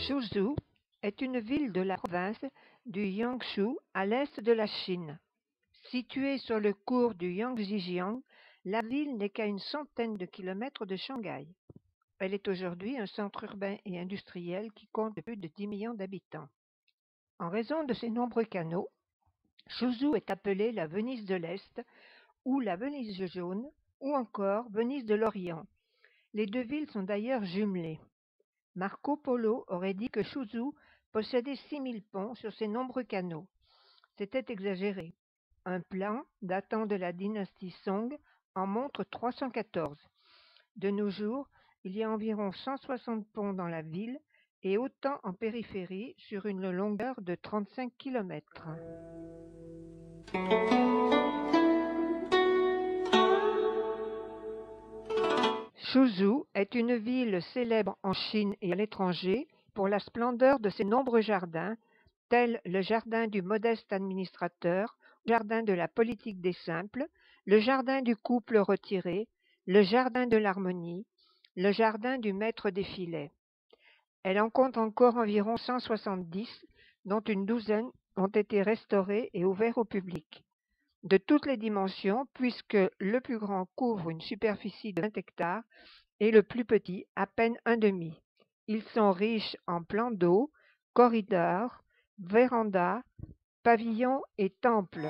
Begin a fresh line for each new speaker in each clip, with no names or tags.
Suzhou est une ville de la province du Jiangsu à l'est de la Chine. Située sur le cours du Yangtze-Jiang, la ville n'est qu'à une centaine de kilomètres de Shanghai. Elle est aujourd'hui un centre urbain et industriel qui compte plus de 10 millions d'habitants. En raison de ses nombreux canaux, Suzhou est appelée la Venise de l'Est ou la Venise jaune ou encore Venise de l'Orient. Les deux villes sont d'ailleurs jumelées. Marco Polo aurait dit que Suzhou possédait 6000 ponts sur ses nombreux canaux. C'était exagéré. Un plan datant de la dynastie Song en montre 314. De nos jours, il y a environ 160 ponts dans la ville et autant en périphérie sur une longueur de 35 km. Suzhou est une ville célèbre en Chine et à l'étranger pour la splendeur de ses nombreux jardins, tels le jardin du modeste administrateur, le jardin de la politique des simples, le jardin du couple retiré, le jardin de l'harmonie, le jardin du maître des filets. Elle en compte encore environ 170, dont une douzaine ont été restaurés et ouverts au public. De toutes les dimensions, puisque le plus grand couvre une superficie de 20 hectares et le plus petit à peine un demi. Ils sont riches en plans d'eau, corridors, vérandas, pavillons et temples.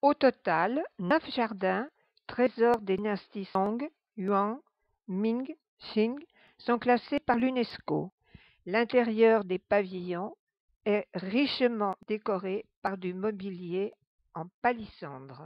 Au total, 9 jardins, trésors des dynasties Song, Yuan, Ming, Qing, sont classés par l'UNESCO. L'intérieur des pavillons est richement décoré par du mobilier en palissandre.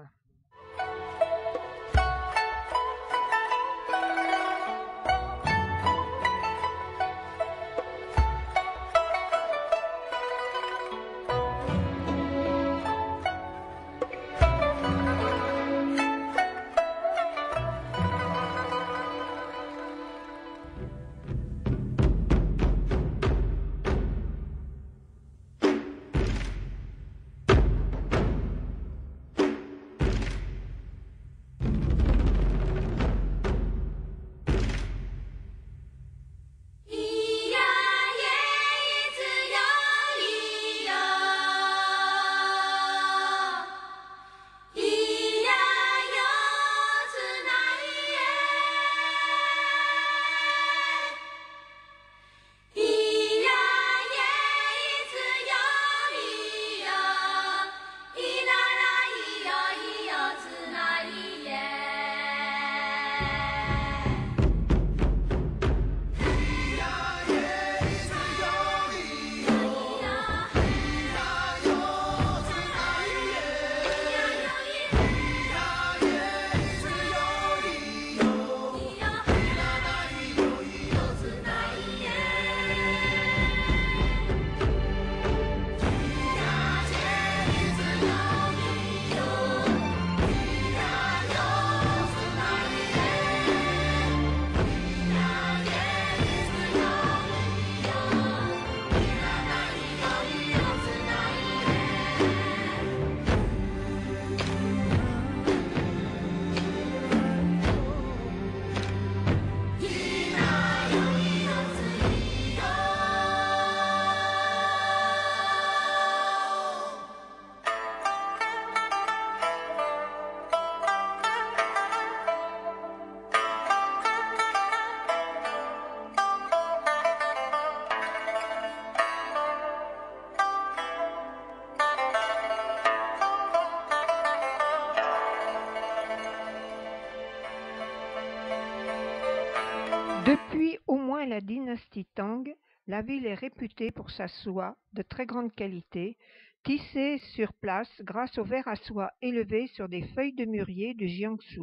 Depuis au moins la dynastie Tang, la ville est réputée pour sa soie de très grande qualité, tissée sur place grâce au ver à soie élevé sur des feuilles de mûrier du Jiangsu.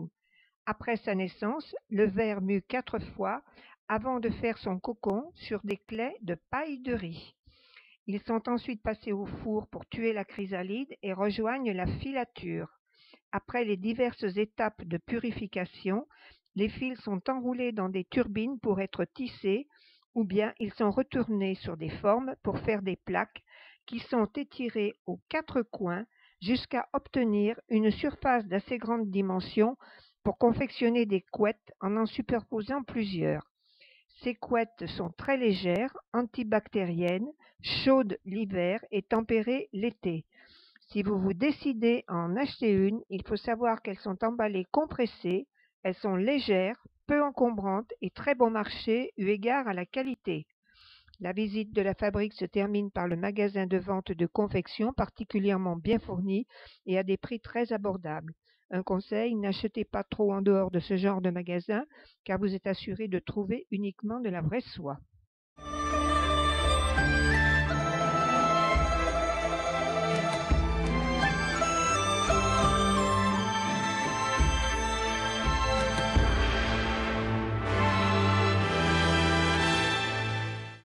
Après sa naissance, le ver mue 4 fois avant de faire son cocon sur des claies de paille de riz. Ils sont ensuite passés au four pour tuer la chrysalide et rejoignent la filature. Après les diverses étapes de purification, les fils sont enroulés dans des turbines pour être tissés ou bien ils sont retournés sur des formes pour faire des plaques qui sont étirées aux 4 coins jusqu'à obtenir une surface d'assez grande dimension pour confectionner des couettes en superposant plusieurs. Ces couettes sont très légères, antibactériennes, chaudes l'hiver et tempérées l'été. Si vous vous décidez à en acheter une, il faut savoir qu'elles sont emballées compressées, elles sont légères, peu encombrantes et très bon marché eu égard à la qualité. La visite de la fabrique se termine par le magasin de vente de confection particulièrement bien fourni et à des prix très abordables. Un conseil, n'achetez pas trop en dehors de ce genre de magasin car vous êtes assuré de trouver uniquement de la vraie soie.